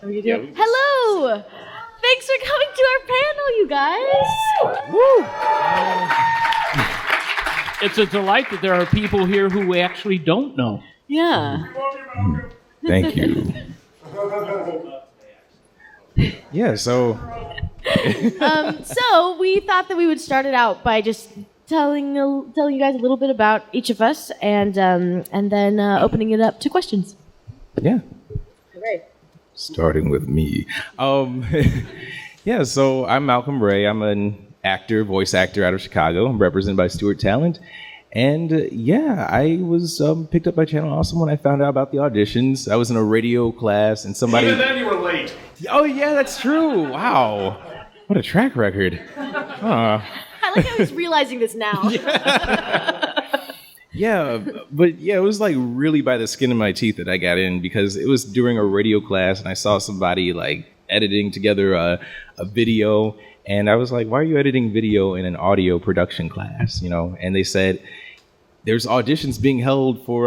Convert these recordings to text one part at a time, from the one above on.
Are we gonna do it? Hello! Thanks for coming to our panel, you guys. Woo! It's a delight that there are people here who we actually don't know. Yeah. Thank you. Yeah, so... So we thought that we would start it out by just telling you guys a little bit about each of us, and then opening it up to questions. Yeah. Great. Starting with me. Yeah, so I'm Malcolm Ray. I'm an actor, voice actor out of Chicago. I'm represented by Stewart Talent. And yeah, I was picked up by Channel Awesome when I found out about the auditions. I was in a radio class and somebody... Even then you were late. Oh yeah, that's true. Wow. What a track record. I like how he's realizing this now. Yeah, but yeah, it was like really by the skin of my teeth that I got in, because it was during a radio class and I saw somebody like editing together a video, and I was like, why are you editing video in an audio production class, you know? And they said, there's auditions being held for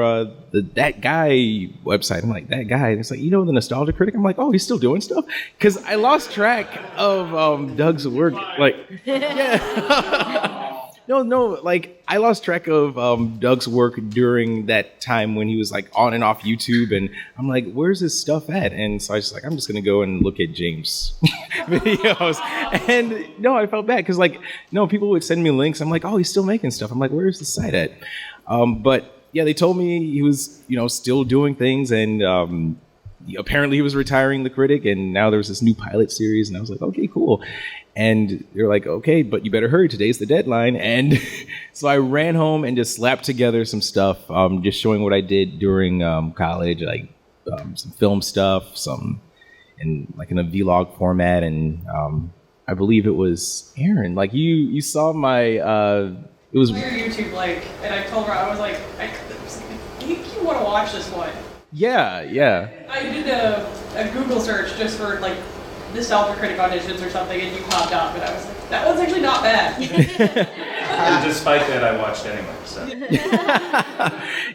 That Guy website. I'm like, That Guy? And it's like, you know, the Nostalgia Critic? I'm like, oh, he's still doing stuff? Because I lost track of Doug's work. Like, yeah. No, like, I lost track of Doug's work during that time when he was, like, on and off YouTube, and I'm like, where's his stuff at? And so I was just like, I'm just going to go and look at James' videos. And, no, I felt bad, because, like, no, people would send me links. I'm like, oh, he's still making stuff. I'm like, where's the site at? But, yeah, they told me he was, you know, still doing things, and apparently he was retiring the critic, and now there was this new pilot series, and I was like, okay, cool. And they're like, okay, but you better hurry. Today's the deadline. And so I ran home and just slapped together some stuff, just showing what I did during college, like some film stuff, some in a vlog format. And I believe it was Aaron. Like you saw my, it was your YouTube link, and I told her, I was like, I think you want to watch this one. Yeah. I did a Google search just for like Nostalgia Critic auditions or something, and you popped up, and I was like, that one's actually not bad. And despite that, I watched anyway. So.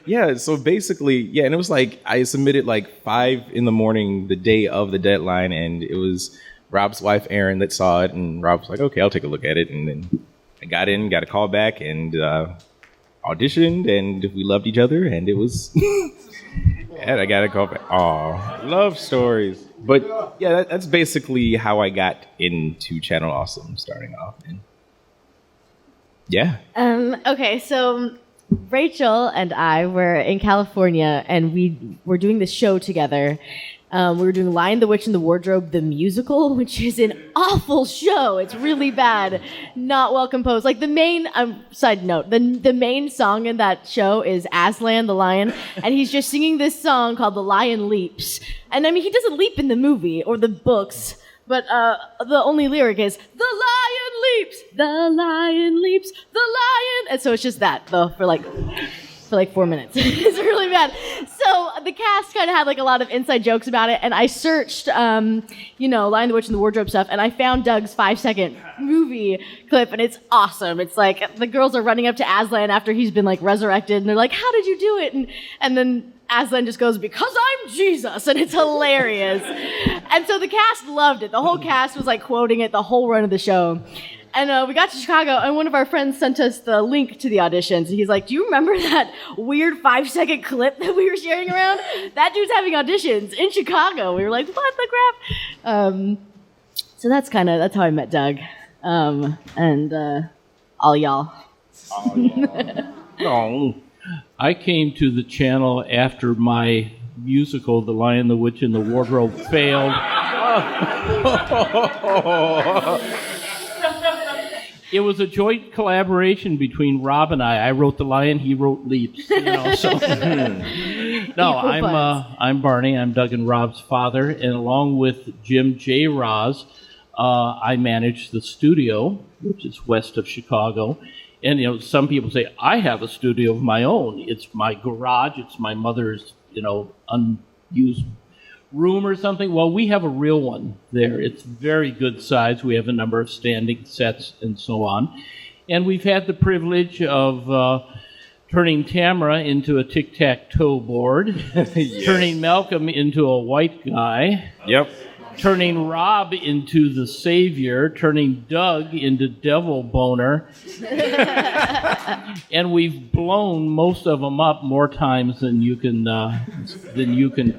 Yeah, so basically, yeah, and it was like I submitted like 5 a.m, the day of the deadline, and it was Rob's wife, Erin, that saw it, and Rob was like, okay, I'll take a look at it, and then I got a call back, and auditioned, and we loved each other, and it was... And I got a call back. Aw, love stories. But yeah, that's basically how I got into Channel Awesome starting off. And yeah. Okay, so Rachel and I were in California, and we were doing this show together. We were doing Lion, the Witch, and the Wardrobe, the musical, which is an awful show. It's really bad, not well composed. Like the main, side note, the main song in that show is Aslan the Lion, and he's just singing this song called The Lion Leaps. And I mean, he doesn't leap in the movie or the books, but the only lyric is, the lion leaps, the lion leaps, the lion. And so it's just that, though, for like 4 minutes. It's really bad. So the cast kind of had like a lot of inside jokes about it, and I searched, Lion, the Witch, and the Wardrobe stuff, and I found Doug's 5-second movie clip, and it's awesome. It's like the girls are running up to Aslan after he's been like resurrected, and they're like, "How did you do it?" And then Aslan just goes, "Because I'm Jesus," and it's hilarious. And so the cast loved it. The whole cast was like quoting it the whole run of the show. And we got to Chicago, and one of our friends sent us the link to the auditions. And he's like, do you remember that weird 5-second clip that we were sharing around? That dude's having auditions in Chicago. We were like, what the crap? So that's how I met Doug. And all y'all. Oh. I came to the channel after my musical, The Lion, the Witch, and the Wardrobe, failed. It was a joint collaboration between Rob and I. I wrote The Lion, he wrote Leaps. So. No, I'm Barney. I'm Doug and Rob's father, and along with Jim J. Roz, I manage the studio, which is west of Chicago. And some people say I have a studio of my own. It's my garage. It's my mother's, unused room or something. Well, we have a real one there. It's very good size. We have a number of standing sets and so on. And we've had the privilege of turning Tamara into a tic-tac-toe board, yes. Turning Malcolm into a white guy. Yep. turning Rob into the savior, turning Doug into devil boner. And we've blown most of them up more times than you can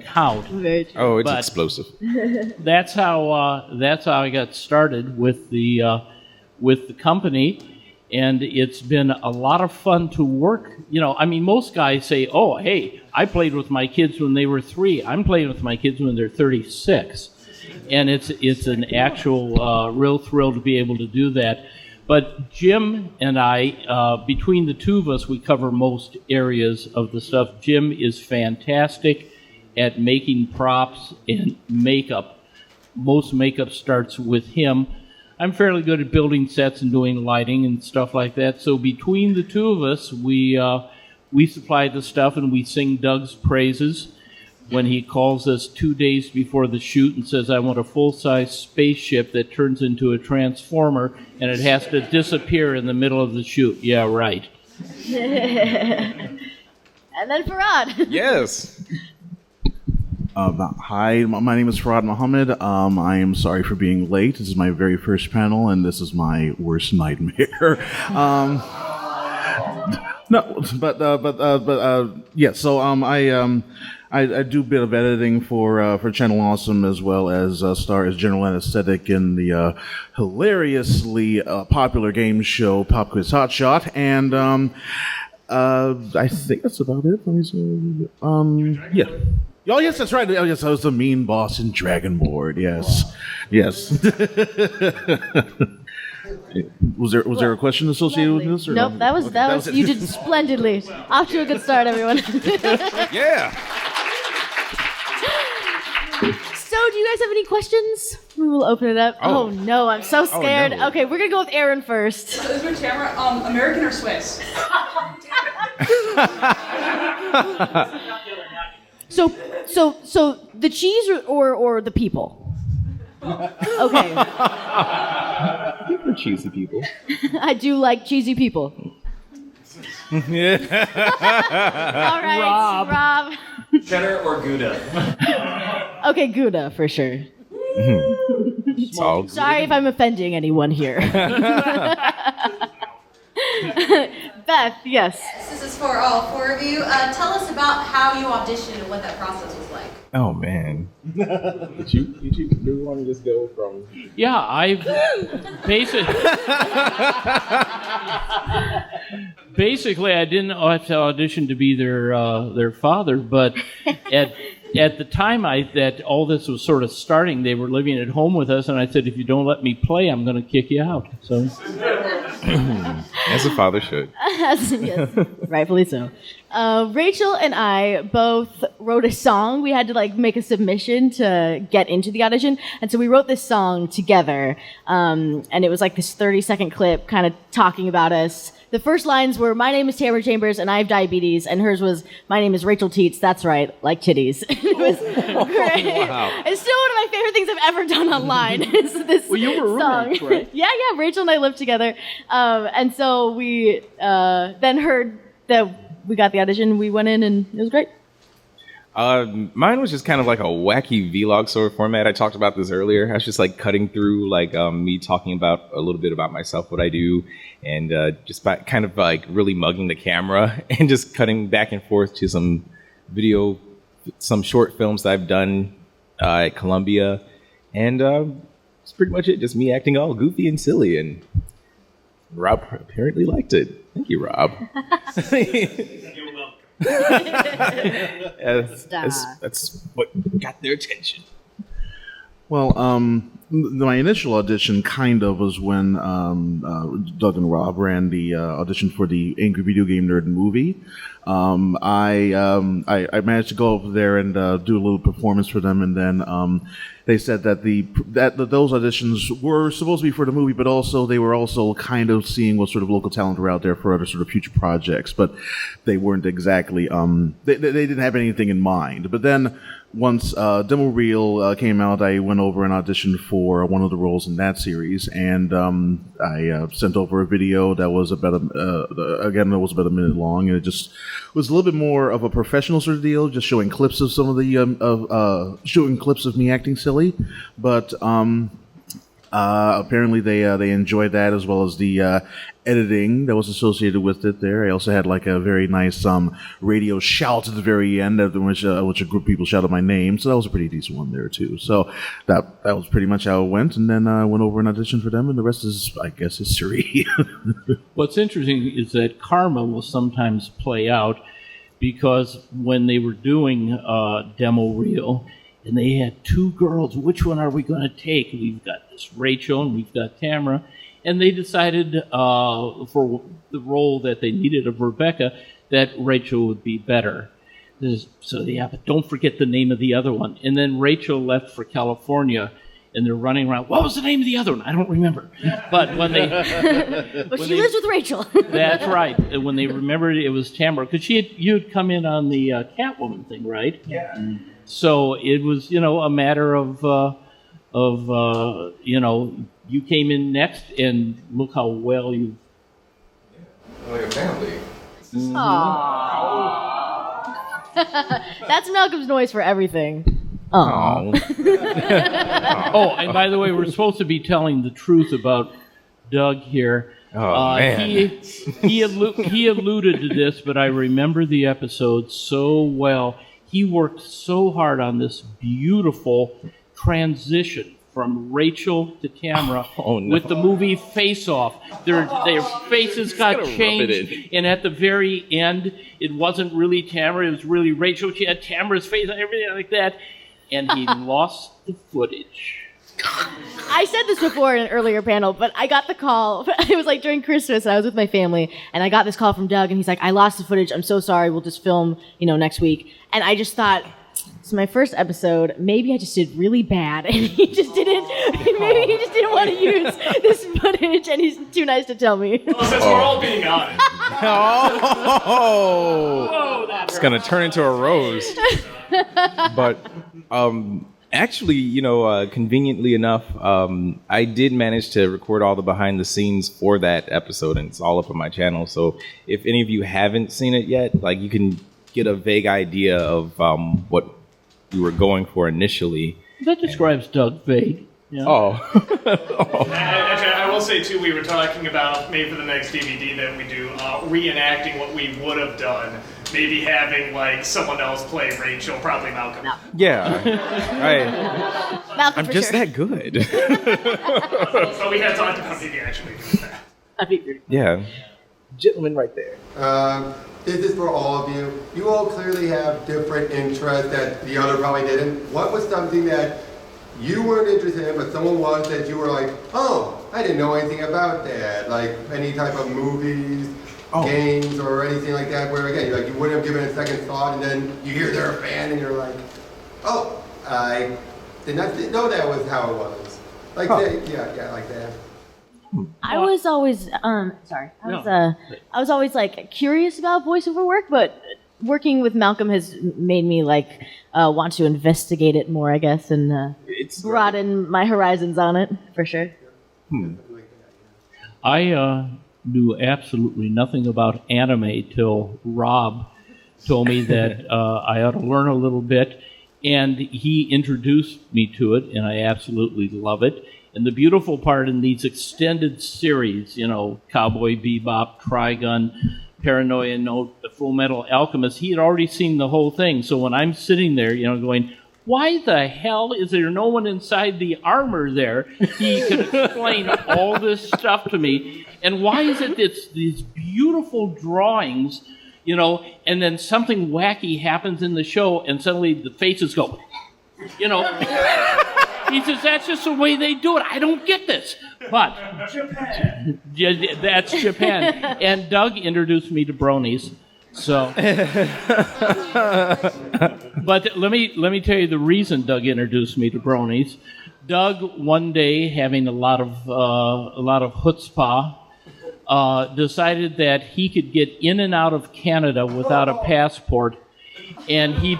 count. Very true. Oh, it's But- explosive. That's how I got started with the company, and it's been a lot of fun to work. I mean, most guys say, "Oh, hey, I played with my kids when they were 3. I'm playing with my kids when they're 36," and it's an actual real thrill to be able to do that. But Jim and I, between the two of us, we cover most areas of the stuff. Jim is fantastic at making props and makeup. Most makeup starts with him. I'm fairly good at building sets and doing lighting and stuff like that. So between the two of us, we supply the stuff and we sing Doug's praises when he calls us 2 days before the shoot and says, "I want a full-size spaceship that turns into a transformer and it has to disappear in the middle of the shoot." Yeah, right. And then Farad. Yes. Hi, my name is Farad Mohammed. I am sorry for being late. This is my very first panel, and this is my worst nightmare. No, yeah. So I do a bit of editing for Channel Awesome, as well as star as general anesthetic in the hilariously popular game show Pop Quiz Hot Shot, and I think that's about it. Let me see. Yeah. Oh, yes, that's right. Oh, yes, I was the mean boss in Dragon Board. Yes, yes. Was there a question associated with this? Or Nope, no? that was it. you did splendidly. Off to a good start, everyone. Yeah. So, do you guys have any questions? We will open it up. Oh, no, I'm so scared. no. Okay, we're gonna go with Aaron first. So this is Tamara, American or Swiss? So the cheese or the people? Okay. We're cheesy people. I do like cheesy people. All right, Rob. Cheddar or Gouda? Okay, Gouda for sure. It's all good. Sorry if I'm offending anyone here. Beth, yes. This is for all 4 of you. Tell us about how you auditioned and what that process was like. Oh man. Did you do you want to just go from? Yeah, I've basically I didn't have to audition to be their father, but at the time that all this was sort of starting, they were living at home with us, and I said, "If you don't let me play, I'm going to kick you out." So, As a father should. Yes, rightfully so. Rachel and I both wrote a song. We had to make a submission to get into the audition, and so we wrote this song together. And it was like this 30-second clip, kind of talking about us. The first lines were, "My name is Tamara Chambers, and I have diabetes," and hers was, "My name is Rachel Teets. That's right, like titties." It was great. Wow. It's still one of my favorite things I've ever done online. Is this well, you were song? roommates, right? Yeah. Rachel and I lived together, and so we then heard that we got the audition. We went in, and it was great. Mine was just kind of like a wacky vlog sort of format. I talked about this earlier. I was just cutting through me talking about a little bit about myself, what I do, and just by kind of really mugging the camera and just cutting back and forth to some video, some short films that I've done at Columbia, and that's pretty much it. Just me acting all goofy and silly, and Rob apparently liked it. Thank you, Rob. That's what got their attention. Well, my initial audition kind of was when Doug and Rob ran the audition for the Angry Video Game Nerd movie. I managed to go over there and do a little performance for them, and then they said that those auditions were supposed to be for the movie, but also they were also kind of seeing what sort of local talent were out there for other sort of future projects, but they weren't exactly they didn't have anything in mind. But then once demo reel came out, I went over and auditioned for one of the roles in that series, and I sent over a video that was about a minute long, and it just was a little bit more of a professional sort of deal, just showing clips of some of the showing clips of me acting silly, but apparently they enjoyed that, as well as the editing that was associated with it there. I also had like a very nice radio shout at the very end, which a group of people shouted my name, so that was a pretty decent one there too. So that was pretty much how it went, and then I went over and auditioned for them, and the rest is, I guess, history. What's interesting is that karma will sometimes play out, because when they were doing demo reel, and they had two girls, which one are we going to take? We've got this Rachel and we've got Tamara. And they decided for the role that they needed of Rebecca, that Rachel would be better. So yeah, but don't forget the name of the other one. And then Rachel left for California, and they're running around. What was the name of the other one? I don't remember. But when they... But she lives with Rachel. That's right. And when they remembered it was Tamara, because you had come in on the Catwoman thing, right? Yeah. So it was, a matter of you came in next, and look how well you... Well, your family. That's Malcolm's noise for everything. Oh. Oh, and by the way, we're supposed to be telling the truth about Doug here. Oh, man. He alluded to this, but I remember the episode so well. He worked so hard on this beautiful transition from Rachel to Tamara with the movie Face Off. Their faces got changed, and at the very end, it wasn't really Tamara, it was really Rachel. She had Tamara's face and everything like that, and he lost the footage. I said this before in an earlier panel, but I got the call. It was like during Christmas, and I was with my family, and I got this call from Doug, and he's like, I lost the footage. I'm so sorry. We'll just film, next week. And I just thought, it's my first episode. Maybe I just did really bad, and he just didn't want to use this footage, and he's too nice to tell me. Well, since we're all being honest. Oh, it's gonna turn into a roast. But actually, conveniently enough, I did manage to record all the behind the scenes for that episode, and it's all up on my channel. So if any of you haven't seen it yet, you can get a vague idea of what we were going for initially. That describes Doug vague. Yeah. Oh. Actually, I will say, too, we were talking about, maybe for the next DVD that we do, reenacting what we would have done. Maybe having, someone else play Rachel, probably Malcolm. No. Yeah. Malcolm, I'm just sure. that good. So we had talked about maybe actually doing that. Yeah. Gentleman right there. This is for all of you. You all clearly have different interests that the other probably didn't. What was something that you weren't interested in, but someone was, that you were like, oh, I didn't know anything about that? Like any type of movies, games, or anything like that, where again, you wouldn't have given it a second thought, and then you hear they're a fan, and you're like, oh, I did not know that was how it was. Like that, yeah, like that. I was always I was always curious about voiceover work, but working with Malcolm has made me want to investigate it more, I guess, and broaden my horizons on it for sure. I knew absolutely nothing about anime till Rob told me that I ought to learn a little bit, and he introduced me to it, and I absolutely love it. And the beautiful part in these extended series, Cowboy Bebop, Trigun, Paranoia Note, The Full Metal Alchemist, he had already seen the whole thing. So when I'm sitting there, going, why the hell is there no one inside the armor there? He could explain all this stuff to me. And why is it it's these beautiful drawings, and then something wacky happens in the show, and suddenly the faces go, He says, that's just the way they do it. I don't get this. But Japan. That's Japan. And Doug introduced me to bronies. So, but let me tell you the reason Doug introduced me to bronies. Doug, one day, having a lot of chutzpah, decided that he could get in and out of Canada without a passport. And he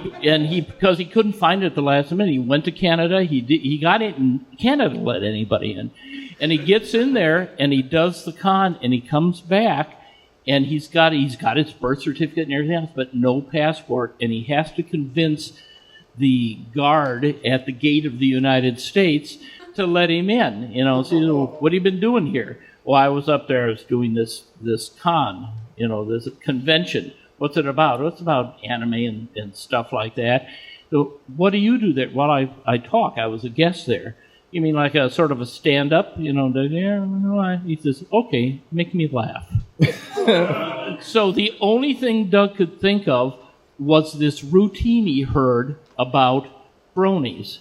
because he couldn't find it the last minute, he went to Canada. He got it, and Canada let anybody in. And he gets in there and he does the con, and he comes back, and he's got his birth certificate and everything else, but no passport, and he has to convince the guard at the gate of the United States to let him in. So, what have you been doing here? Well, I was up there. I was doing this con, this convention. What's it about? Well, it's about anime and stuff like that. So, what do you do there? Well, I talk. I was a guest there. You mean like a sort of a stand-up? He says, okay, make me laugh. So the only thing Doug could think of was this routine he heard about bronies.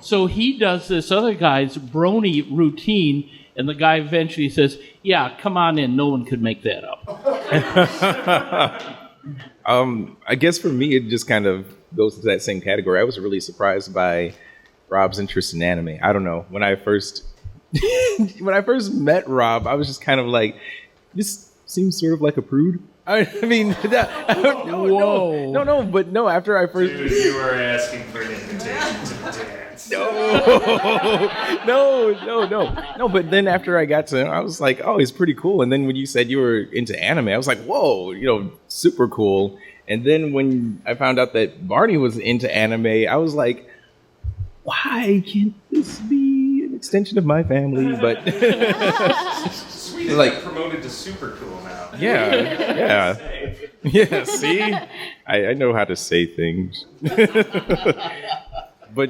So he does this other guy's brony routine, and the guy eventually says, yeah, come on in. No one could make that up. I guess for me, it just kind of goes into that same category. I was really surprised by Rob's interest in anime. I don't know. When I first met Rob, I was just kind of like, this seems sort of like a prude. I mean, no. After I first, dude, you were asking for an invitation to the dance. No. But then after I got to him, I was like, oh, he's pretty cool. And then when you said you were into anime, I was like, whoa, super cool. And then when I found out that Barney was into anime, I was like, why can't this be an extension of my family? But Sweet, like promoted to super cool now. Yeah. See, I know how to say things. But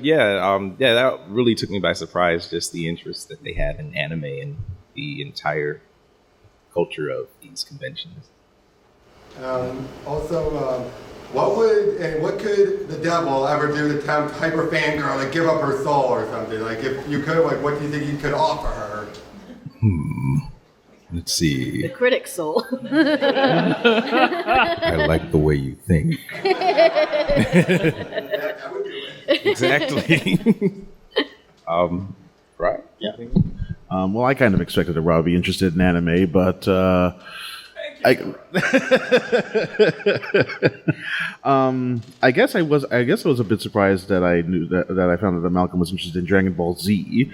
that really took me by surprise. Just the interest that they had in anime and the entire culture of these conventions. What could the devil ever do to tempt hyper fangirl to give up her soul or something? Like, if you could, like, what do you think you could offer her? Let's see. The critic soul. I like the way you think. That would do it. Exactly. Right? Yeah. Well, I kind of expected that Rob would be interested in anime, but I guess I was a bit surprised that I knew that I found that Malcolm was interested in Dragon Ball Z.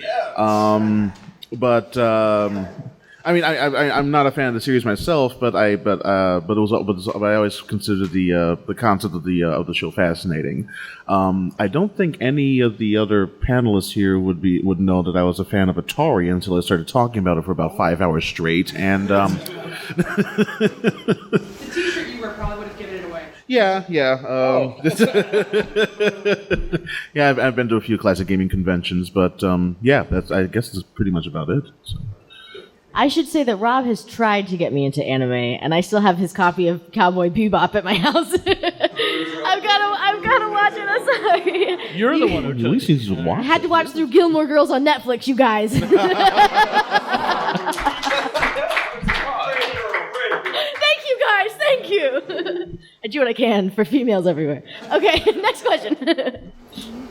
I mean, I'm not a fan of the series myself, but I always considered the concept of the show fascinating. I don't think any of the other panelists here would know that I was a fan of Atari until I started talking about it for about 5 hours straight. And The T-shirt you wear probably would have given it away. yeah. Yeah, I've been to a few classic gaming conventions, but I guess that's pretty much about it. So. I should say that Rob has tried to get me into anime, and I still have his copy of Cowboy Bebop at my house. I've got to watch it. I'm sorry. You're the one who At took least he's watching. I had to watch through Gilmore Girls on Netflix, you guys. Thank you, guys. Thank you. I do what I can for females everywhere. Okay, next question.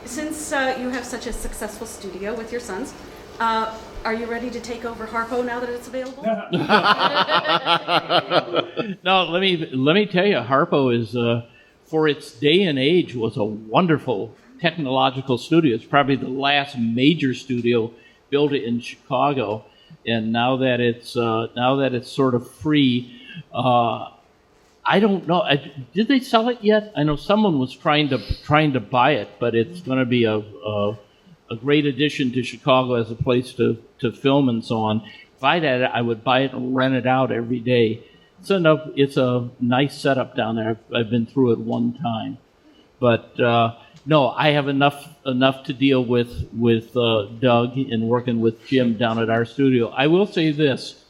Since you have such a successful studio with your sons, are you ready to take over Harpo now that it's available? No, let me tell you, Harpo is, for its day and age, was a wonderful technological studio. It's probably the last major studio built in Chicago, and now that it's sort of free, I don't know. Did they sell it yet? I know someone was trying to buy it, but it's going to be a great addition to Chicago as a place to film and so on. If I had it, I would buy it and rent it out every day. It's a nice setup down there. I've been through it one time, but no, I have enough to deal with Doug and working with Jim down at our studio. I will say this: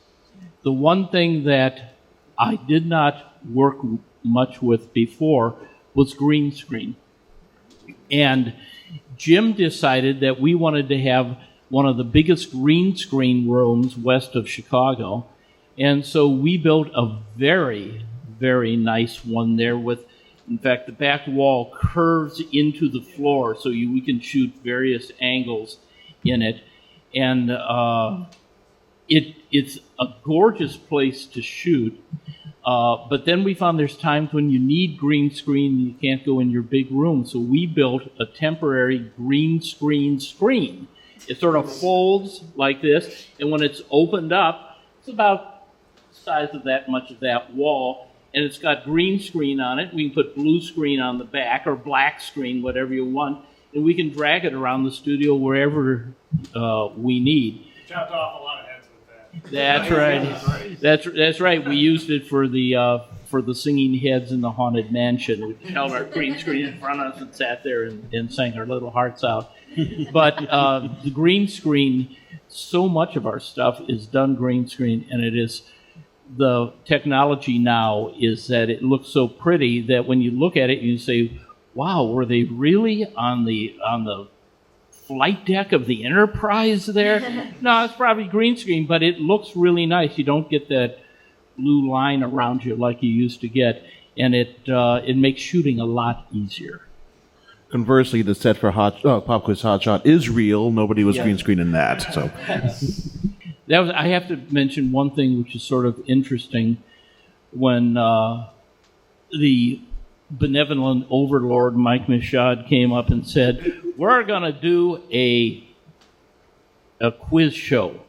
the one thing that I did not work much with before was green screen, and Jim decided that we wanted to have one of the biggest green screen rooms west of Chicago. And so we built a very, very nice one there with, in fact, the back wall curves into the floor so we can shoot various angles in it. And it's a gorgeous place to shoot. But then we found there's times when you need green screen and you can't go in your big room. So we built a temporary green screen. It sort of folds like this, and when it's opened up, it's about size of that much of that wall, and it's got green screen on it. We can put blue screen on the back or black screen, whatever you want, and we can drag it around the studio wherever we need. Chopped off a lot of heads with that. That's right. That's right. We used it for the singing heads in the Haunted Mansion. We held our green screen in front of us and sat there and sang our little hearts out. But the green screen, so much of our stuff is done green screen, and it is the technology now is that it looks so pretty that when you look at it, you say, "Wow, were they really on the flight deck of the Enterprise there?" No, it's probably green screen, but it looks really nice. You don't get that blue line around you like you used to get, and it makes shooting a lot easier. Conversely, the set for Pop Quiz Hot Shot is real. Nobody was green screening that. So I have to mention one thing which is sort of interesting. When the benevolent overlord Mike Michaud came up and said, "We're going to do a quiz show."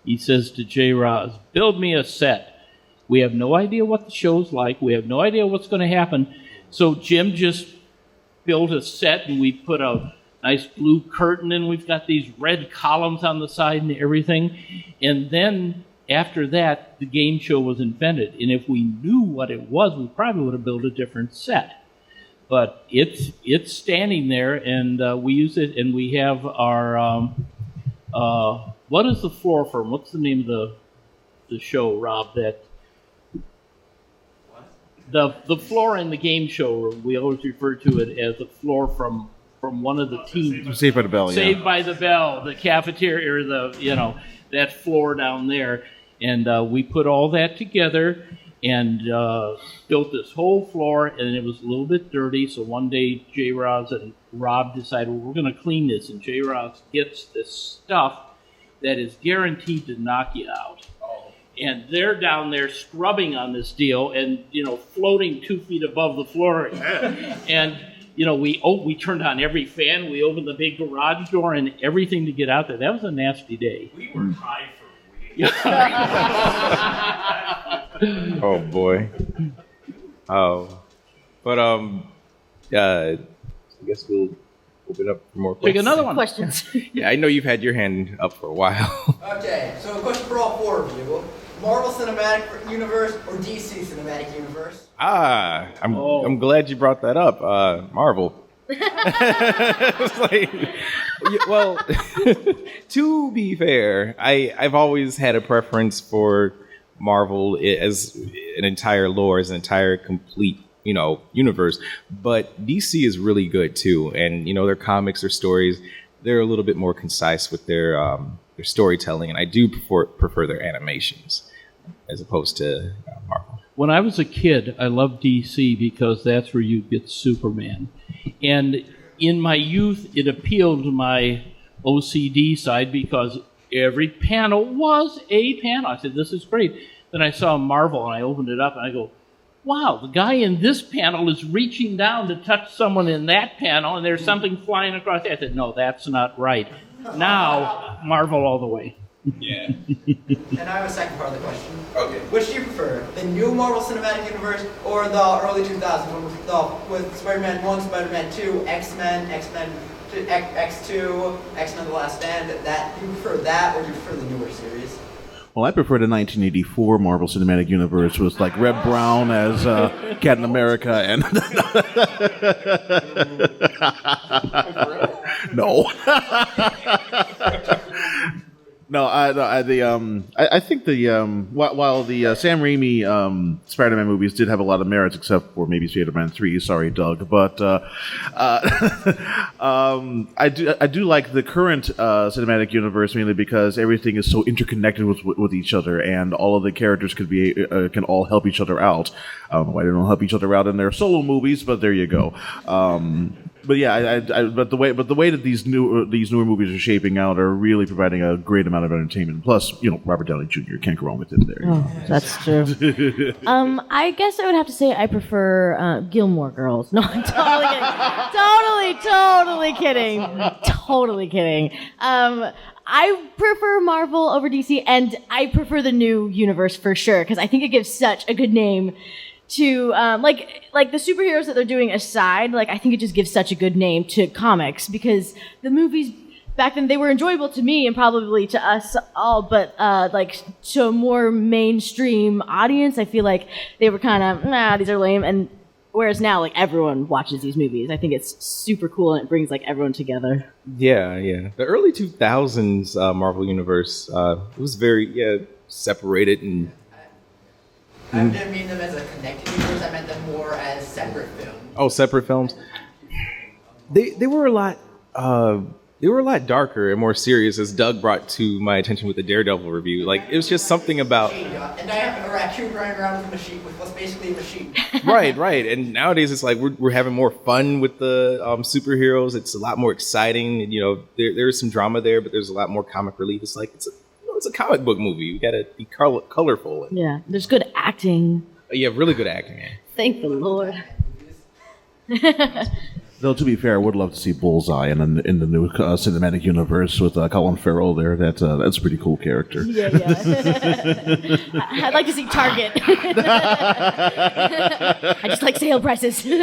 He says to J. Roz, "Build me a set." We have no idea what the show's like. We have no idea what's going to happen. So Jim just built a set, and we put a nice blue curtain, and we've got these red columns on the side and everything. And then after that, the game show was invented. And if we knew what it was, we probably would have built a different set. But it's standing there, and we use it, and we have our what is the floor from? What's the name of the show, Rob? That the floor in the game show room, we always refer to it as the floor from one of the teams. Saved by the Bell, Saved by the Bell, the cafeteria, or that floor down there. And we put all that together and built this whole floor, and it was a little bit dirty. So one day, J. Roz and Rob decided, well, we're going to clean this. And J. Roz gets this stuff that is guaranteed to knock you out. And they're down there scrubbing on this deal and, floating 2 feet above the floor. And, we turned on every fan. We opened the big garage door and everything to get out there. That was a nasty day. We were high for weeks. Oh boy. Oh, but I guess we'll open up for more questions. Take another one. Questions. Yeah, I know you've had your hand up for a while. Okay, so a question for all four of you. Marvel Cinematic Universe or DC Cinematic Universe? I'm glad you brought that up. Marvel. It's like, well, to be fair, I've always had a preference for Marvel as an entire lore, as an entire complete, universe. But DC is really good too, and their comics, their stories, they're a little bit more concise with their storytelling, and I do prefer their animations as opposed to Marvel. When I was a kid, I loved DC because that's where you get Superman. And in my youth, it appealed to my OCD side because every panel was a panel. I said, this is great. Then I saw Marvel, and I opened it up, and I go, wow, the guy in this panel is reaching down to touch someone in that panel, and there's something flying across there. I said, no, that's not right. Now, Marvel all the way. Yeah. And I have a second part of the question. Okay. Which do you prefer, the new Marvel Cinematic Universe or the early 2000s with Spider-Man 1, Spider-Man 2, X-Men, X-Men X2, X-Men The Last Stand? Do you prefer that, or do you prefer the newer series? Well, I prefer the 1984 Marvel Cinematic Universe with like Red Brown as Captain America and no. No, I think while the Sam Raimi Spider-Man movies did have a lot of merits, except for maybe Spider-Man 3. Sorry, Doug, but I do like the current cinematic universe mainly because everything is so interconnected with each other, and all of the characters can all help each other out. I don't know why they don't help each other out in their solo movies, but there you go. But yeah, but the way that these newer movies are shaping out are really providing a great amount of entertainment. Plus, Robert Downey Jr. can't go wrong with him there. Oh, that's true. I guess I would have to say I prefer Gilmore Girls. No, I'm totally kidding. Totally kidding. I prefer Marvel over DC, and I prefer the new universe for sure, because I think it gives such a good name to, like the superheroes that they're doing aside, like, I think it just gives such a good name to comics, because the movies back then, they were enjoyable to me and probably to us all, but, like, to a more mainstream audience, I feel like they were kind of, nah, these are lame, and whereas now, like, everyone watches these movies. I think it's super cool, and it brings, like, everyone together. Yeah. The early 2000s Marvel Universe, it was very, separated and... I didn't mean them as a connected universe, I meant them more as separate films. Oh, separate films? They were a lot... they were a lot darker and more serious, as Doug brought to my attention with the Daredevil review. Like, it was just something about... And I have a raccoon running around with a machine, with what's basically a machine. Right. And nowadays, it's like we're having more fun with the superheroes. It's a lot more exciting. And, you know, there's some drama there, but there's a lot more comic relief. It's like, it's a comic book movie. You gotta be colorful. Yeah, there's good acting. Yeah, really good acting. Man. Thank the Lord. Though, to be fair, I would love to see Bullseye in the new cinematic universe with Colin Farrell there. That's a pretty cool character. Yeah. I'd like to see Target. I just like sale prices. Who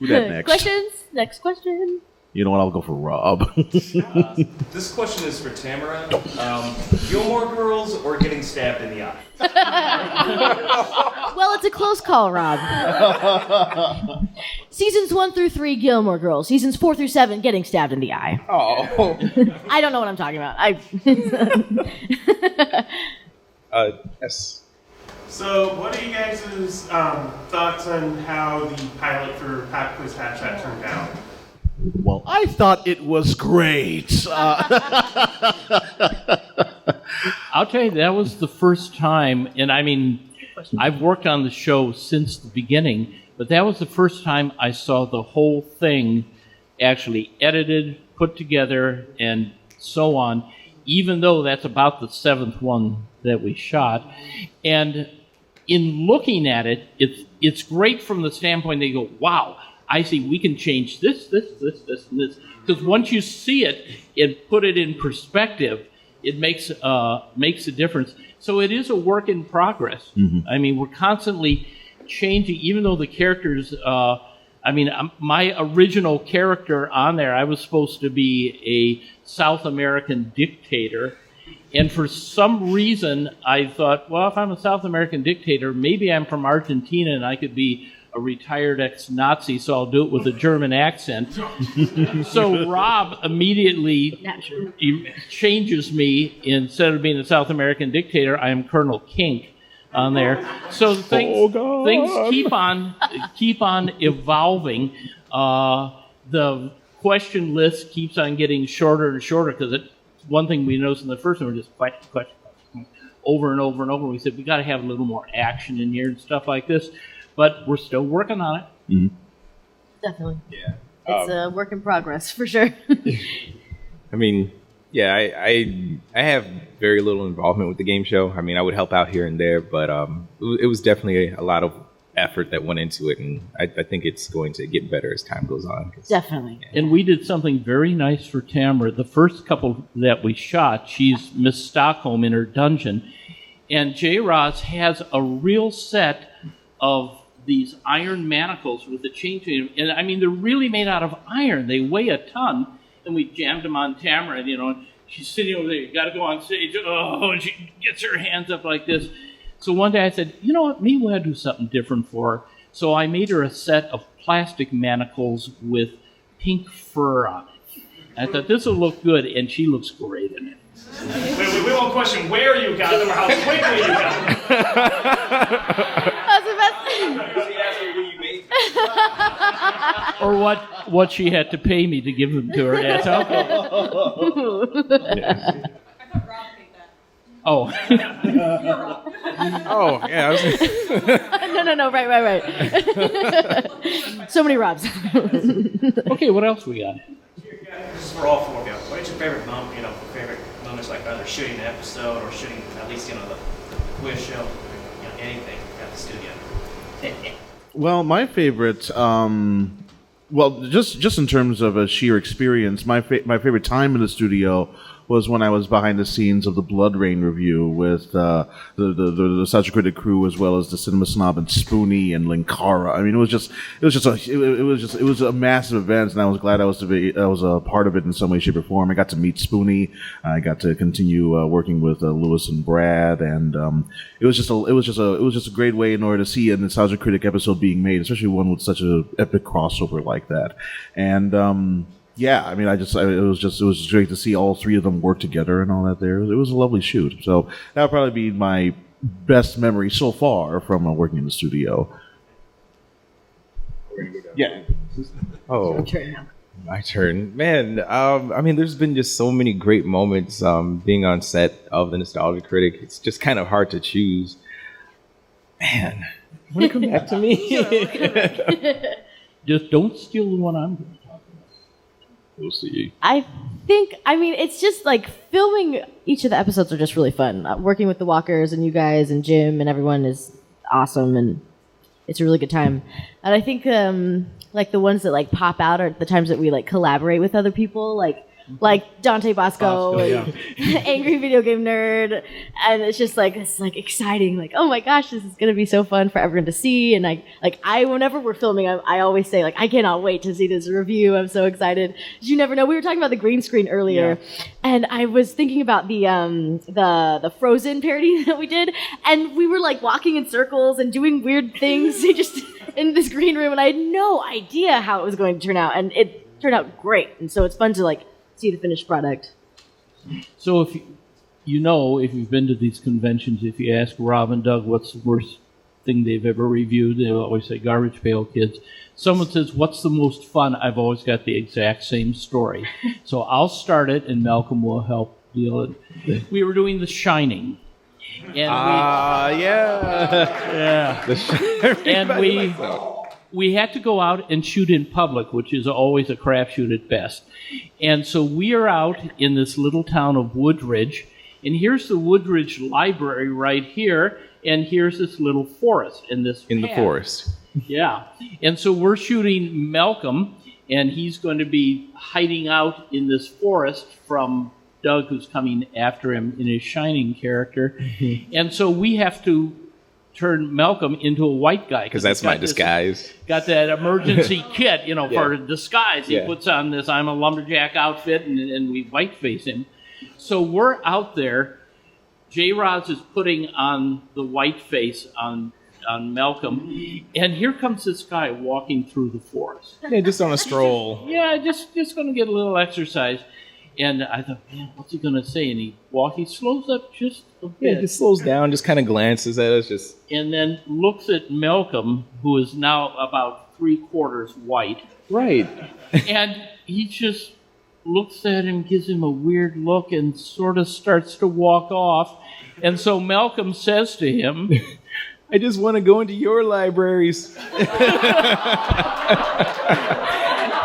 that next? Questions? Next question. You know what? I'll go for Rob. This question is for Tamara. Gilmore Girls or getting stabbed in the eye? Well, it's a close call, Rob. Seasons 1 through 3, Gilmore Girls. Seasons 4 through 7, getting stabbed in the eye. Oh. I don't know what I'm talking about. Yes. So, what are you guys' thoughts on how the pilot for Pop Quiz Hot Shot turned out? Well, I thought it was great. I'll tell you, that was the first time, and I mean, I've worked on the show since the beginning, but that was the first time I saw the whole thing actually edited, put together, and so on, even though that's about the 7th one that we shot. And in looking at it, it's great from the standpoint they go, wow, I see we can change this, and this. Because once you see it and put it in perspective, it makes a difference. So it is a work in progress. Mm-hmm. I mean, we're constantly changing, even though the characters, my original character on there, I was supposed to be a South American dictator. And for some reason, I thought, well, if I'm a South American dictator, maybe I'm from Argentina and I could be a retired ex-Nazi, so I'll do it with a German accent. So Rob immediately changes me. Instead of being a South American dictator, I am Colonel Kink on there. So things keep on evolving. The question list keeps on getting shorter and shorter, because one thing we noticed in the first one was just question, over and over and over. We said, we got to have a little more action in here and stuff like this. But we're still working on it. Mm-hmm. Definitely. Yeah. It's a work in progress, for sure. I mean, yeah, I have very little involvement with the game show. I mean, I would help out here and there, but it was definitely a lot of effort that went into it, and I think it's going to get better as time goes on. Definitely. Yeah. And we did something very nice for Tamara. The first couple that we shot, she's Miss Stockholm in her dungeon, and J-Roz has a real set of these iron manacles with the chain to them. And I mean, they're really made out of iron. They weigh a ton. And we jammed them on Tamara, and she's sitting over there. You got to go on stage. Oh, and she gets her hands up like this. So one day I said, you know what? Maybe we'll do something different for her. So I made her a set of plastic manacles with pink fur on it. And I thought this will look good, and she looks great in it. We won't question where you got them or how quickly you got them. That's the best thing. Or what she had to pay me to give them to her. That's okay. Oh. Oh, yeah. No, right. So many Robs. Okay, what else we got? This is for all four of you. What is your favorite favorite moments, like either shooting the episode or shooting at least, the quiz show, anything at the studio? Well, my favorite Well, just in terms of a sheer experience, my favorite time in the studio was when I was behind the scenes of the Blood Rain review with the Nostalgia Critic crew, as well as the Cinema Snob and Spoonie and Linkara. I mean, it was a massive event, and I was glad I was a part of it in some way, shape, or form. I got to meet Spoonie. I got to continue working with Lewis and Brad, and it was just a great way in order to see a Nostalgia Critic episode being made, especially one with such an epic crossover like that, and. Yeah, I mean, it was great to see all three of them work together and all that. It was a lovely shoot. So that would probably be my best memory so far from working in the studio. Yeah. Oh, my turn, man. I mean, there's been just so many great moments being on set of the Nostalgia Critic. It's just kind of hard to choose. Man, want to come back to me? Just don't steal the one I'm doing. We'll see. I mean, it's just like filming each of the episodes are just really fun. Working with the Walkers and you guys and Jim and everyone is awesome, and it's a really good time. And I think like the ones that like pop out are the times that we like collaborate with other people, like Dante Bosco and Angry Video Game Nerd, and it's exciting, like, oh my gosh, this is gonna be so fun for everyone to see. And I whenever we're filming, I always say, like, I cannot wait to see this review. I'm so excited. You never know. We were talking about the green screen earlier, and I was thinking about the Frozen parody that we did, and we were like walking in circles and doing weird things just in this green room, and I had no idea how it was going to turn out, and it turned out great. And so it's fun to like see the finished product. So if you've been to these conventions, if you ask Rob and Doug what's the worst thing they've ever reviewed, they'll always say Garbage Pail Kids. Someone says, what's the most fun? I've always got the exact same story. So I'll start it, and Malcolm will help deal it. We were doing The Shining. And we had to go out and shoot in public, which is always a crapshoot at best. And so we are out in this little town of Woodridge, and here's the Woodridge Library right here, and here's this little forest in this in the forest. Yeah. And so we're shooting Malcolm, and he's going to be hiding out in this forest from Doug, who's coming after him in his Shining character. Mm-hmm. And so we have to turn Malcolm into a white guy. Because that's my disguise. Got that emergency kit, for disguise. He puts on this I'm a lumberjack outfit, and we whiteface him. So we're out there. J-Roz is putting on the whiteface on Malcolm, and here comes this guy walking through the forest. Yeah, just on a stroll. Just going to get a little exercise. And I thought, man, what's he going to say? And he slows up just a bit. Yeah, just slows down, just kind of glances at us. And then looks at Malcolm, who is now about 3/4 white. Right. And he just looks at him, gives him a weird look, and sort of starts to walk off. And so Malcolm says to him, I just want to go into your libraries.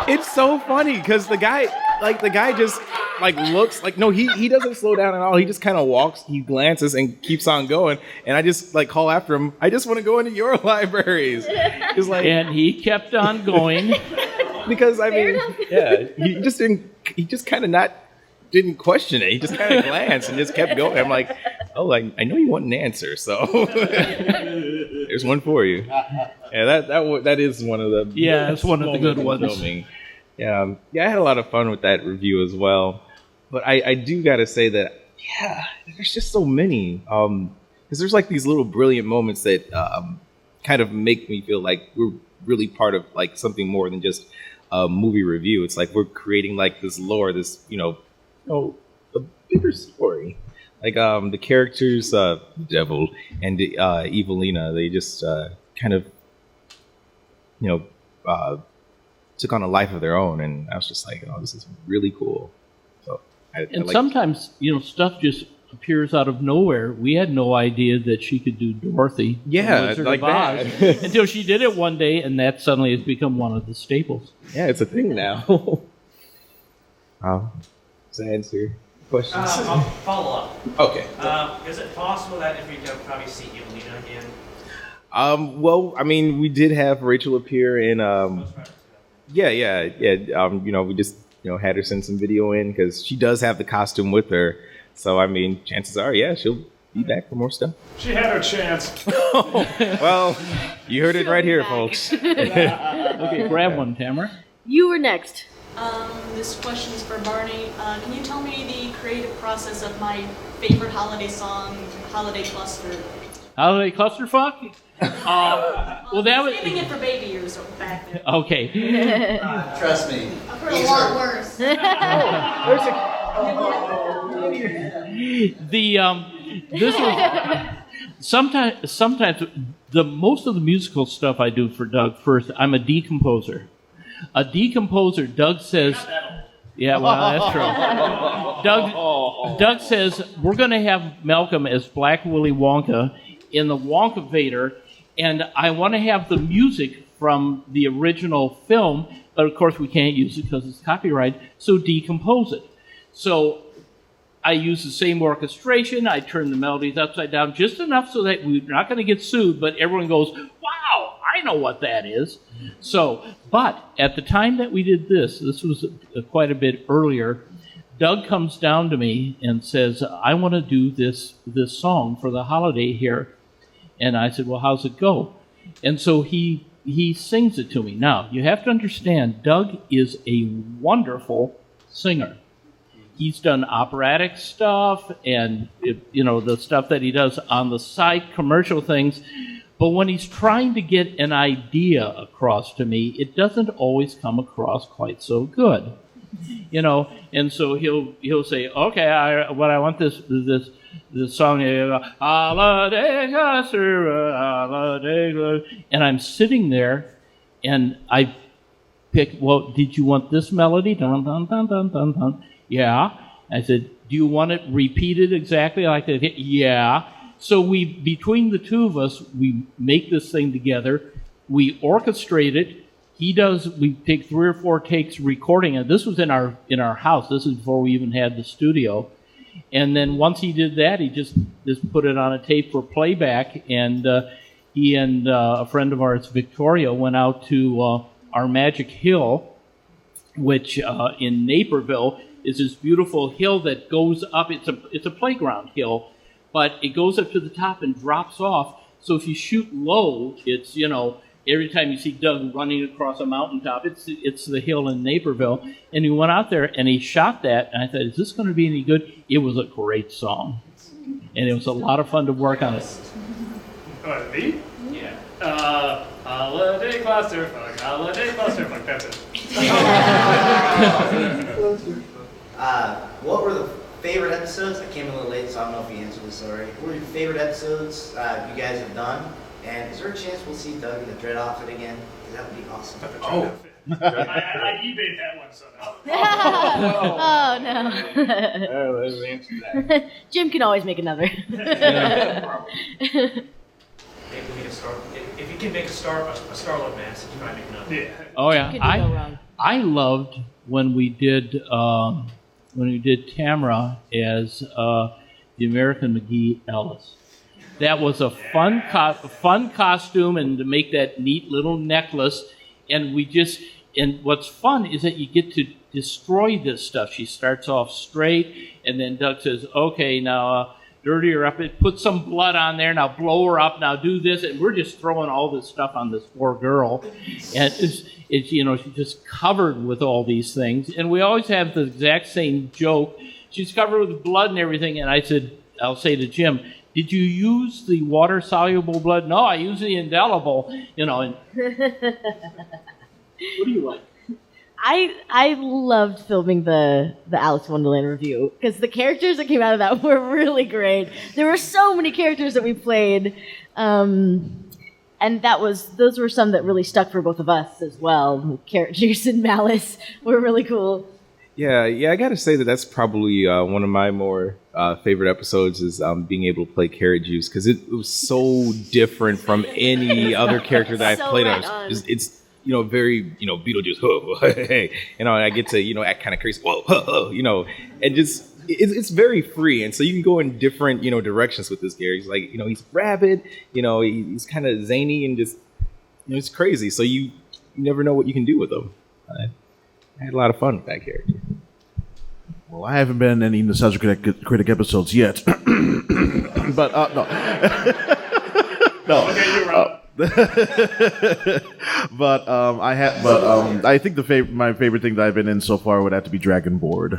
It's so funny because the guy just looks like, no, he doesn't slow down at all. He just kind of walks, he glances and keeps on going. And I just call after him. I just want to go into your libraries. And he kept on going because he just kind of didn't question it. He just kind of glanced and just kept going. I'm like, oh, I know you want an answer, so there's one for you. Yeah, that is one of the it's one of the good ones. Filming. Yeah, I had a lot of fun with that review as well. But I do got to say that there's just so many because there's these little brilliant moments that kind of make me feel like we're really part of something more than just a movie review. It's like we're creating this lore, this a bigger story. The characters, Devil and Evelina, they just kind of, took on a life of their own, and I was just like, oh, this is really cool. So, sometimes, stuff just appears out of nowhere. We had no idea that she could do Dorothy. Yeah, like that. Until she did it one day, and that suddenly has become one of the staples. Yeah, it's a thing now. Does that answer your question? I'll follow up. Okay. Is it possible that if we could probably see Evelina again? Well, I mean, we did have Rachel appear in Yeah. We just had her send some video in because she does have the costume with her. So I mean, chances are, yeah, she'll be back for more stuff. She had her chance. Well, you heard it right here, folks. Okay, grab one, Tamara. You were next. This question is for Barney. Can you tell me the creative process of my favorite holiday song, Holiday Cluster? Holiday clusterfuck? Well, that was saving it for baby years back there. okay. Trust me. I've heard a lot worse. This was sometimes the most of the musical stuff I do for Doug. First, I'm a decomposer. Doug says, yeah, well, that's true. Doug says we're going to have Malcolm as Black Willy Wonka in the Wonkavator, and I want to have the music from the original film, but of course we can't use it because it's copyright. So decompose it. So I use the same orchestration. I turn the melodies upside down just enough so that we're not going to get sued, but everyone goes, wow, I know what that is. So, but at the time that we did this was quite a bit earlier, Doug comes down to me and says, I want to do this song for the holiday here. And I said, well, how's it go? And so he sings it to me. Now, you have to understand, Doug is a wonderful singer. He's done operatic stuff and, the stuff that he does on the side, commercial things. But when he's trying to get an idea across to me, it doesn't always come across quite so good. And so he'll say, okay, I want this song, holiday cluster, holiday, and I'm sitting there and I pick, well, did you want this melody? Dun, dun, dun, dun, dun, dun. Yeah. I said, do you want it repeated exactly like that? Yeah. So between the two of us, we make this thing together. We orchestrate it. We take 3 or 4 takes recording it. This was in our house. This is before we even had the studio. And then once he did that, he just put it on a tape for playback. And he and a friend of ours, Victoria, went out to our Magic Hill, which in Naperville is this beautiful hill that goes up. It's a playground hill, but it goes up to the top and drops off. So if you shoot low, it's every time you see Doug running across a mountaintop, it's the hill in Naperville. And he went out there and he shot that. And I thought, is this going to be any good? It was a great song, and it was a lot of fun to work on it. Me? Yeah. Holiday clusterfuck, that's it. What were the favorite episodes? I came a little late, so I don't know if you answered this already. What were your favorite episodes you guys have done? And is there a chance we'll see Doug in the dread outfit again? Because that would be awesome. I eBayed that one, so no. Oh, no. Let's answer that. Jim can always make another. Maybe we can start. If you can make a Star-Lord mask, you might make another. Yeah. Oh yeah, Could go wrong. I loved when we did Tamara as the American McGee Ellis. That was a fun costume, and to make that neat little necklace. And what's fun is that you get to destroy this stuff. She starts off straight, and then Doug says, "Okay, now dirty her up. Put some blood on there. Now blow her up. Now do this." And we're just throwing all this stuff on this poor girl, and she's just covered with all these things. And we always have the exact same joke. She's covered with blood and everything. And I'll say to Jim, did you use the water-soluble blood? No, I use the indelible, And what do you like? I loved filming the Alice Wonderland review because the characters that came out of that were really great. There were so many characters that we played, and those were some that really stuck for both of us as well. Carrot Juice and Malice were really cool. Yeah, I got to say that's probably one of my more favorite episodes is being able to play Carrot Juice because it was so different from any other character that I've played on. It's very Beetlejuice, whoa, hey, and I get to act kind of crazy, whoa, and just it's very free, and so you can go in different directions with this character. He's like he's rabid, he's kind of zany and just it's crazy. So you never know what you can do with him. I had a lot of fun with that character. Well, I haven't been in any Nostalgia Critic episodes yet, but no. No. Okay, you're right. But I think my favorite thing that I've been in so far would have to be Dragonboard.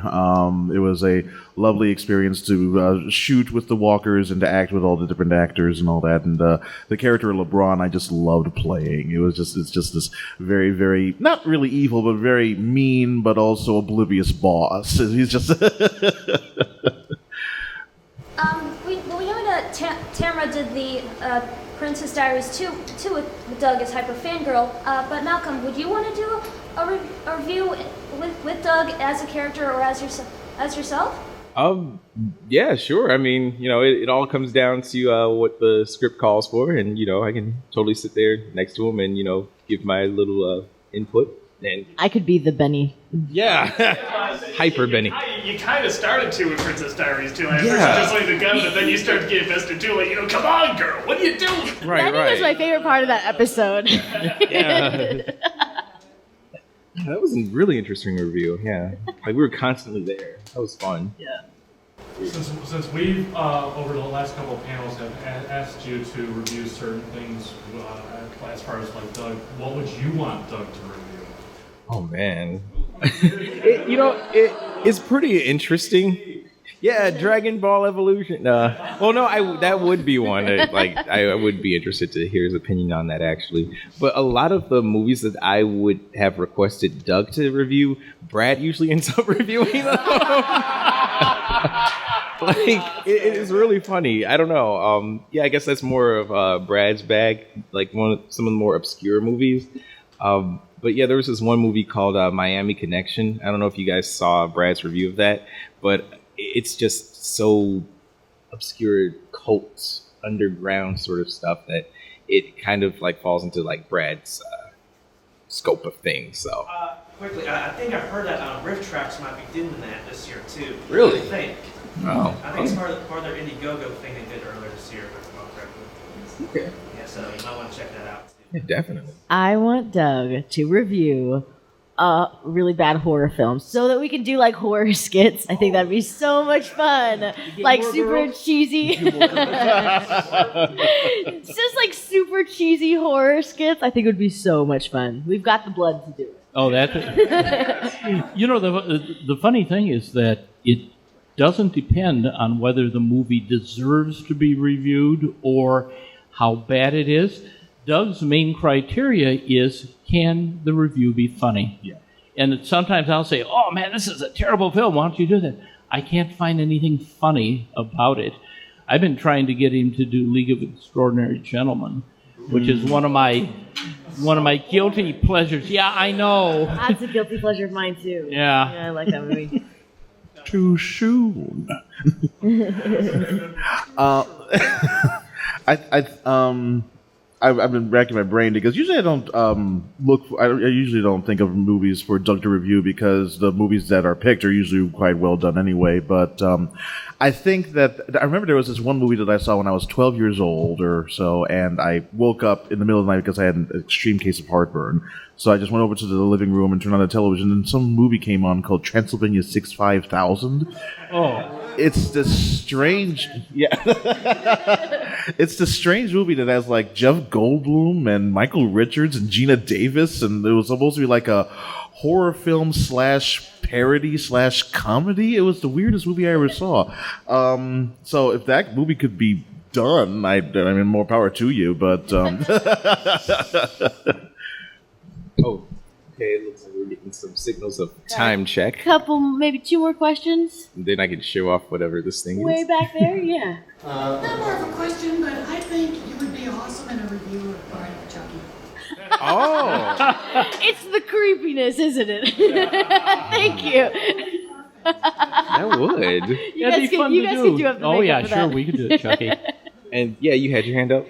It was a lovely experience to shoot with the walkers and to act with all the different actors and all that. And the character of LeBron, I just loved playing. It's just this very, very not really evil, but very mean, but also oblivious boss. He's just. We know that Tamara did the Princess Diaries 2 with Doug as Hyper Fangirl, but Malcolm, would you want to do a review with Doug as a character or as yourself? Yeah, sure. I mean, it all comes down to what the script calls for, and I can totally sit there next to him and give my little input. And I could be the Benny. Yeah, Hyper Benny. You kind of started to with Princess Diaries too. At Yeah. first, just like the gun, but then you start to get invested too. Like, come on, girl, what are you doing? Right, Benny was my favorite part of that episode. Yeah. That was a really interesting review. Yeah, like we were constantly there. That was fun. Yeah. Since we've over the last couple of panels have asked you to review certain things as far as like Doug, what would you want Doug to review? Oh man, it's pretty interesting. Yeah, Dragon Ball Evolution. Well, no, that would be one. I would be interested to hear his opinion on that actually. But a lot of the movies that I would have requested Doug to review, Brad usually ends up reviewing them. It is really funny. I don't know. Yeah, I guess that's more of Brad's bag. Like some of the more obscure movies. But yeah, there was this one movie called Miami Connection. I don't know if you guys saw Brad's review of that, but it's just so obscure, cult, underground sort of stuff that it kind of like falls into like Brad's scope of things. So Quickly, I think I heard that Rift Tracks might be doing that this year too. Really? I think. Oh. I think it's part of their Indiegogo thing they did earlier this year, if I remember correctly. Okay. Yeah, so you might want to check that out. Yeah, definitely. I want Doug to review a really bad horror film so that we can do like horror skits. I think that'd be so much fun. Like super cheesy. It's just like super cheesy horror skits. I think it would be so much fun. We've got the blood to do it. Oh, that's the funny thing is that it doesn't depend on whether the movie deserves to be reviewed or how bad it is. Doug's main criteria is, can the review be funny? Yeah. And sometimes I'll say, oh man, this is a terrible film. Why don't you do that? I can't find anything funny about it. I've been trying to get him to do League of Extraordinary Gentlemen, which is one of my guilty pleasures. Yeah, I know. That's a guilty pleasure of mine too. Yeah. I like that movie. Too soon. I've been racking my brain because usually I don't I usually don't think of movies for Doug to review because the movies that are picked are usually quite well done anyway. But I think that I remember there was this one movie that I saw when I was 12 years old or so, and I woke up in the middle of the night because I had an extreme case of heartburn. So I just went over to the living room and turned on the television, and some movie came on called Transylvania 65000. Oh. It's this strange, it's this strange movie that has like Jeff Goldblum and Michael Richards and Gina Davis, and it was supposed to be like a horror film / parody / comedy. It was the weirdest movie I ever saw. So if that movie could be done, I mean, more power to you. But oh, okay. It looks like we're getting some signals of time check. Couple, maybe 2 more questions. Then I can show off whatever this thing Way is. back there, yeah. Not more of a question, but I think you would be awesome in a review of Barney and Chucky. Oh. It's the creepiness, isn't it? Thank you. That would. You guys could do up the Oh yeah, makeup for sure, that. we could do it, Chucky. And yeah, you had your hand up.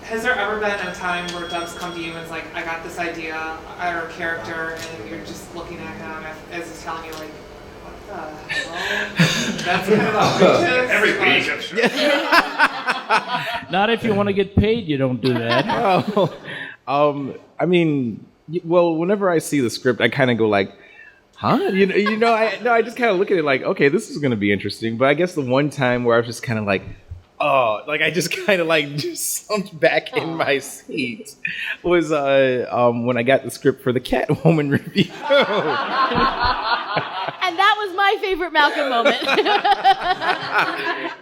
Has there ever been a time where Doug's come to you and is like, I got this idea or a character, and you're just looking at him as he's telling you, like, what the hell? That's kind of outrageous. Every week, I'm sure. Not if you want to get paid, you don't do that. I mean, Well, whenever I see the script, I kind of go like, huh? I just kind of look at it like, okay, this is going to be interesting. But I guess the one time where I was just kind of like, oh, like I just kind of like just slumped back in my seat was when I got the script for the Catwoman review. And that was my favorite Malcolm moment.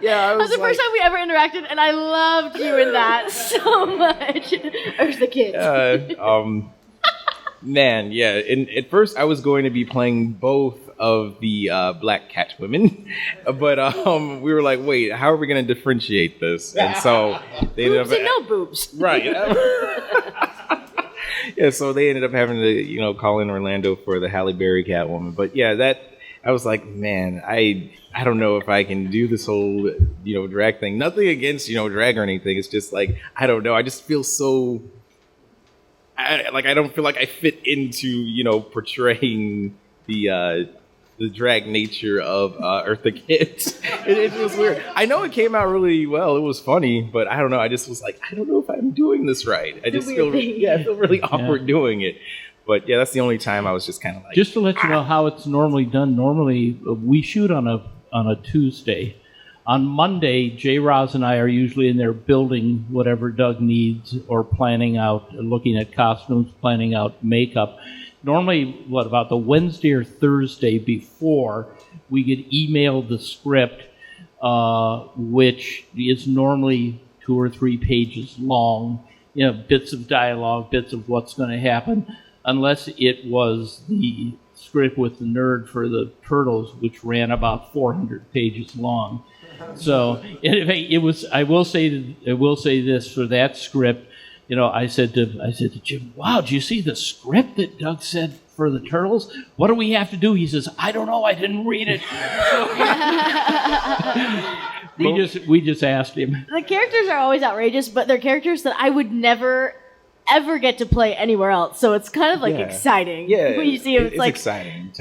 Yeah, it was the first time we ever interacted, and I loved you in that so much. I was the kid. Man, yeah. And at first, I was going to be playing both of the Black Catwomen, but we were like, wait, how are we going to differentiate this? And so they ended boobs and no boobs, right? Yeah, so they ended up having to, call in Orlando for the Halle Berry Catwoman. But yeah, I was like, man, I don't know if I can do this whole, drag thing. Nothing against, drag or anything. It's just like, I don't know. I just feel so, I don't feel like I fit into, portraying the drag nature of Eartha Kitt. It was weird. I know it came out really well. It was funny, but I don't know. I just was like, I don't know if I'm doing this right. I just feel really awkward doing it. But yeah, that's the only time I was just kind of like. Just to let you know how it's normally done. Normally, we shoot on a Tuesday. On Monday, J. Roz and I are usually in there building whatever Doug needs, or planning out, looking at costumes, planning out makeup. Normally, about the Wednesday or Thursday before, we get emailed the script, which is normally 2 or 3 pages long. Bits of dialogue, bits of what's going to happen. Unless it was the script with the nerd for the Turtles, which ran about 400 pages long. So it was. I will say this for that script. I said to Jim, "Wow, did you see the script that Doug said for the Turtles? What do we have to do?" He says, "I don't know. I didn't read it." We just asked him. The characters are always outrageous, but they're characters that I would never ever get to play anywhere else. So it's kind of like exciting. Yeah, when you see him, it's like exciting.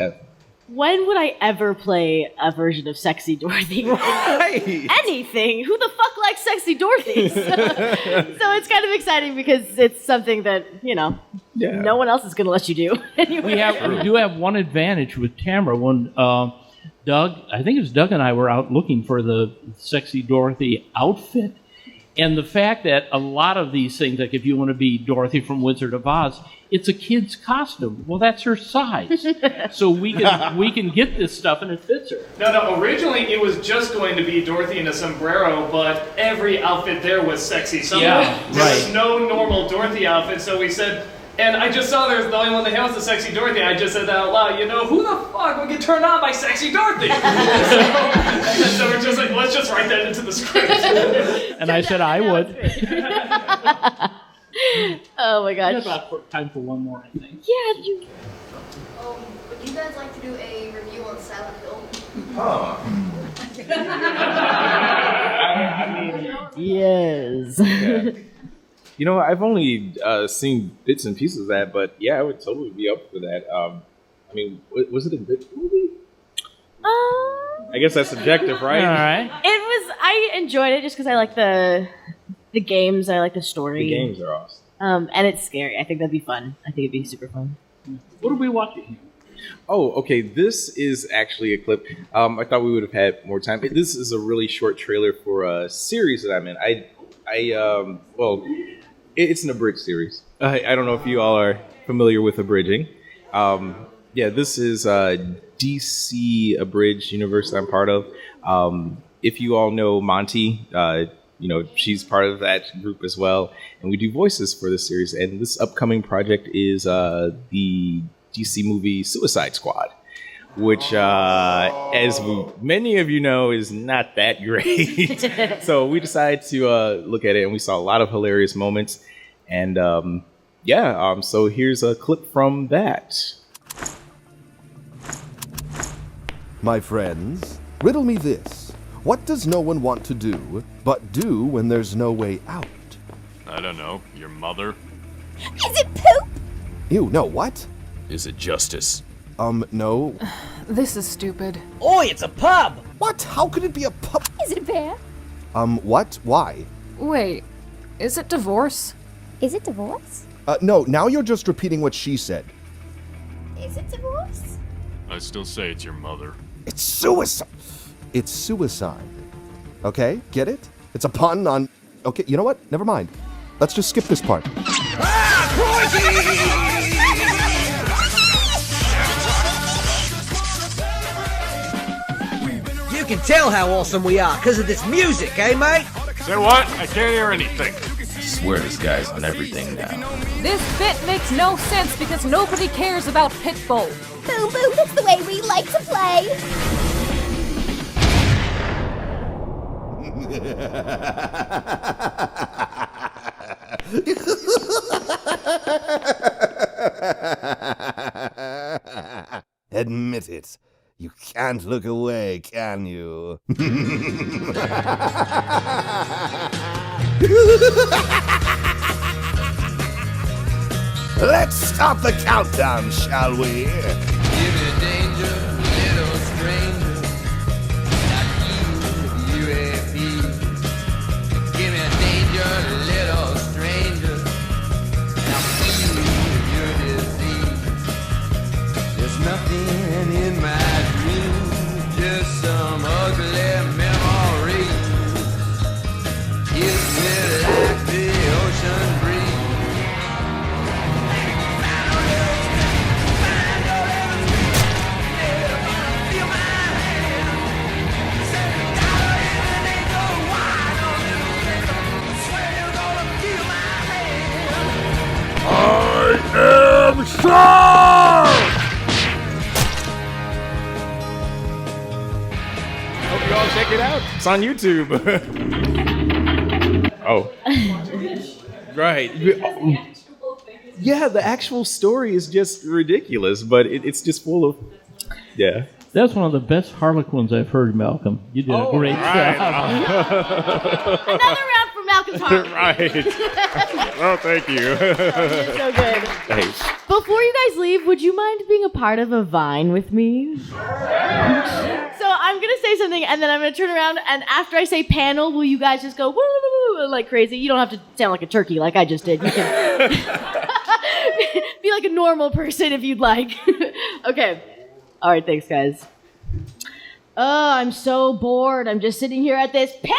When would I ever play a version of Sexy Dorothy? Right. Anything. Who the fuck likes Sexy Dorothy? So it's kind of exciting because it's something that, no one else is going to let you do. Anyway. We do have one advantage with Tamara. When Doug and I were out looking for the Sexy Dorothy outfit. And the fact that a lot of these things, like if you want to be Dorothy from Wizard of Oz, it's a kid's costume. Well, that's her size. So we can get this stuff and it fits her. No, originally it was just going to be Dorothy in a sombrero, but every outfit there was sexy. There was no normal Dorothy outfit, so we said, and I just saw there's the only one that has the Sexy Dorothy. I just said that out loud. Who the fuck would get turned on by Sexy Dorothy? so we're just like, let's just write that into the script. And I said I would. Oh my gosh. We have about time for one more, I think. Yeah, you. Would you guys like to do a review on Silent Hill? Yes. Yeah. I've only seen bits and pieces of that, but yeah, I would totally be up for that. Was it a good movie? I guess that's subjective, right? All right. It was. I enjoyed it just because I like the games. I like the story. The games are awesome. And it's scary. I think that'd be fun. I think it'd be super fun. What are we watching? Oh, okay. This is actually a clip. I thought we would have had more time. This is a really short trailer for a series that I'm in. It's an abridged series. I don't know if you all are familiar with abridging. This is DC abridged universe that I'm part of. If you all know Monty, she's part of that group as well. And we do voices for this series. And this upcoming project is the DC movie Suicide Squad, which, as many of you know, is not that great. So we decided to look at it, and we saw a lot of hilarious moments. And so here's a clip from that. My friends, riddle me this. What does no one want to do, but do when there's no way out? I don't know. Your mother? Is it poop? Ew, no, what? Is it justice? No. This is stupid. Oi, it's a pub! What? How could it be a pub? Is it a bear? What? Why? Wait, is it divorce? Is it divorce? No, now you're just repeating what she said. Is it divorce? I still say it's your mother. It's suicide. It's suicide. Okay, get it? It's a pun on... Okay, you know what? Never mind. Let's just skip this part. You can tell how awesome we are because of this music, eh, mate? Say what? I can't hear anything. I swear this guy's on everything now. This bit makes no sense because nobody cares about Pitbull. Boom, boom, that's the way we like to play. Admit it. You can't look away, can you? Let's stop the countdown, shall we? Give me danger, little stranger. Not you, UAP. Give me danger, little stranger. Not you, your disease. There's nothing in my dreams, just some ugly memories. Kiss me like the ocean breeze. I am Shark! Hope you all check it out. It's on YouTube. Oh. Right. Yeah, the actual story is just ridiculous, but it's just full of... Yeah. That's one of the best Harlequins I've heard, Malcolm. You did a great job. Another round for Malcolm's Harlequin. Right. Oh, thank you. So good. Thanks. Before you guys leave, would you mind being a part of a Vine with me? So I'm going to say something, and then I'm going to turn around, and after I say panel, will you guys just go woo, woo, woo, like crazy? You don't have to sound like a turkey like I just did. You can be like a normal person if you'd like. Okay. All right, thanks, guys. Oh, I'm so bored. I'm just sitting here at this panel.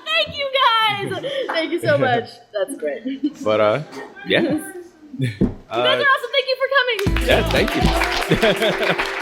Thank you, guys. Thank you so much. That's great. But, yeah. You guys are awesome. Thank you for coming. Yeah, thank you.